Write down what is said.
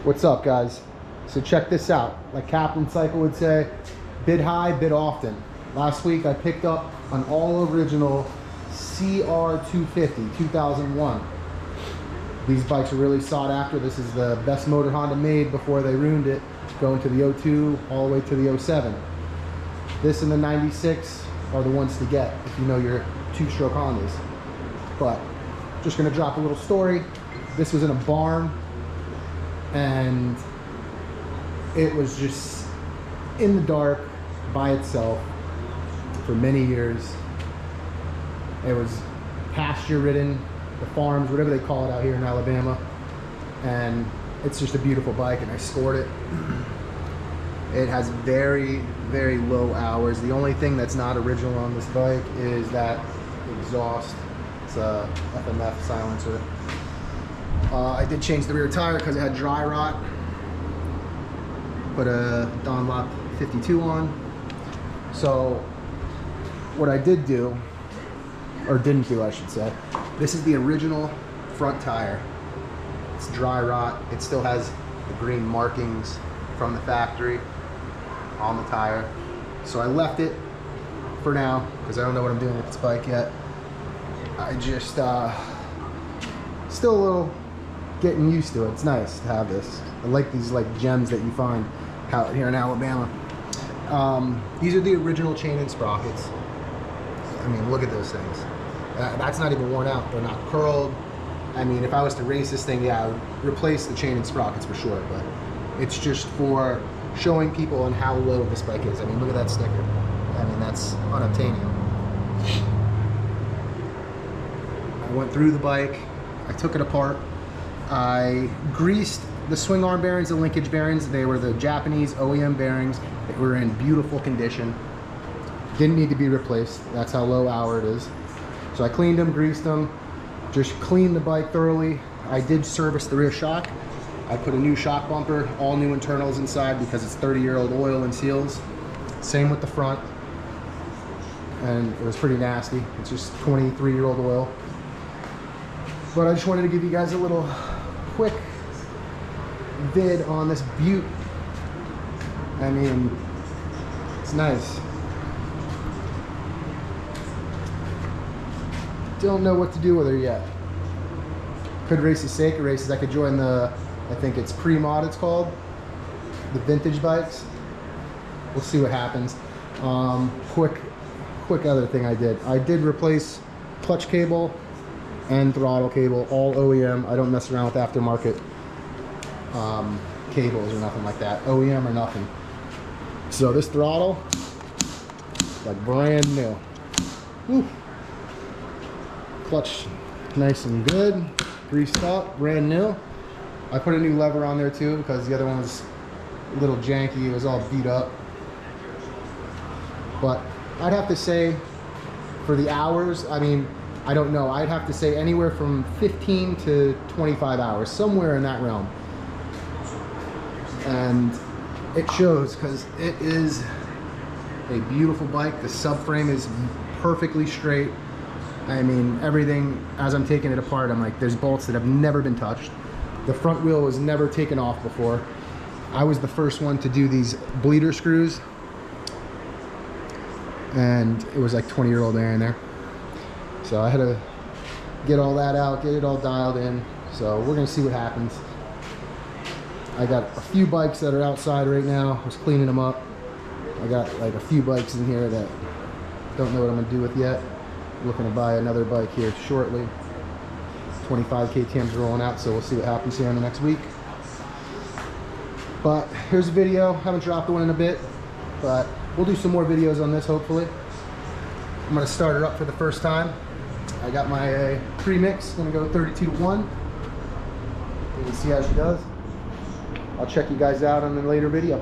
What's up, guys? So check this out. Like Captain Cycle would say, bid high, bid often. Last week I picked up an all original CR250 2001. These bikes are really sought after. This is the best motor Honda made before they ruined it, going to the 02 all the way to the 07. This and the 96 are the ones to get if you know your two-stroke Hondas. But just gonna drop a little story. This was in a barn and it was just in the dark by itself for many years. It was pasture ridden, the farms, whatever they call it out here in Alabama, and it's just a beautiful bike, and I scored it. It has very, very low hours. The only thing that's not original on this bike is that exhaust. It's a FMF silencer. I did change the rear tire because it had dry rot. Put a Dunlop 52 on. So what I did do, or didn't do I should say, this is the original front tire. It's dry rot. It still has the green markings from the factory on the tire. So I left it for now because I don't know what I'm doing with this bike yet. I just still a little getting used to it. It's nice to have this. I like these like gems that you find out here in Alabama. These are the original chain and sprockets. I mean, look at those things. That's not even worn out. They're not curled. I mean, if I was to race this thing, yeah, I would replace the chain and sprockets for sure, but it's just for showing people on how low this bike is. I mean, look at that sticker. I mean, that's unobtainium. I went through the bike. I took it apart. I greased the swing arm bearings, the linkage bearings. They were the Japanese OEM bearings. They were in beautiful condition. Didn't need to be replaced. That's how low hour it is. So I cleaned them, greased them, just cleaned the bike thoroughly. I did service the rear shock. I put a new shock bumper, all new internals inside because it's 30-year-old oil and seals. Same with the front. And it was pretty nasty. It's just 23-year-old oil. But I just wanted to give you guys a little quick vid on this Butte. I mean, it's nice. Don't know what to do with her yet. Could race the Seika races. I could join the, I think it's pre-mod it's called, the vintage bikes. We'll see what happens. Quick other thing I did replace clutch cable and throttle cable, all OEM. I don't mess around with aftermarket cables or nothing like that. OEM or nothing. So this throttle, like brand new. Woo. Clutch nice and good, greased up, brand new. I put a new lever on there too because the other one was a little janky. It was all beat up. But I'd have to say for the hours, I mean, I don't know. I'd have to say anywhere from 15 to 25 hours, somewhere in that realm. And it shows because it is a beautiful bike. The subframe is perfectly straight. I mean, everything, as I'm taking it apart, I'm like, there's bolts that have never been touched. The front wheel was never taken off before. I was the first one to do these bleeder screws. And it was like 20-year-old air in there. So I had to get all that out, get it all dialed in. So we're gonna see what happens. I got a few bikes that are outside right now. I was cleaning them up. I got like a few bikes in here that don't know what I'm gonna do with yet. Looking to buy another bike here shortly. 25 KTM's rolling out, so we'll see what happens here in the next week. But here's a video. Haven't dropped one in a bit, but we'll do some more videos on this hopefully. I'm gonna start her up for the first time. I got my pre-mix, gonna go 32 to 1. You can see how she does. I'll check you guys out on a later video.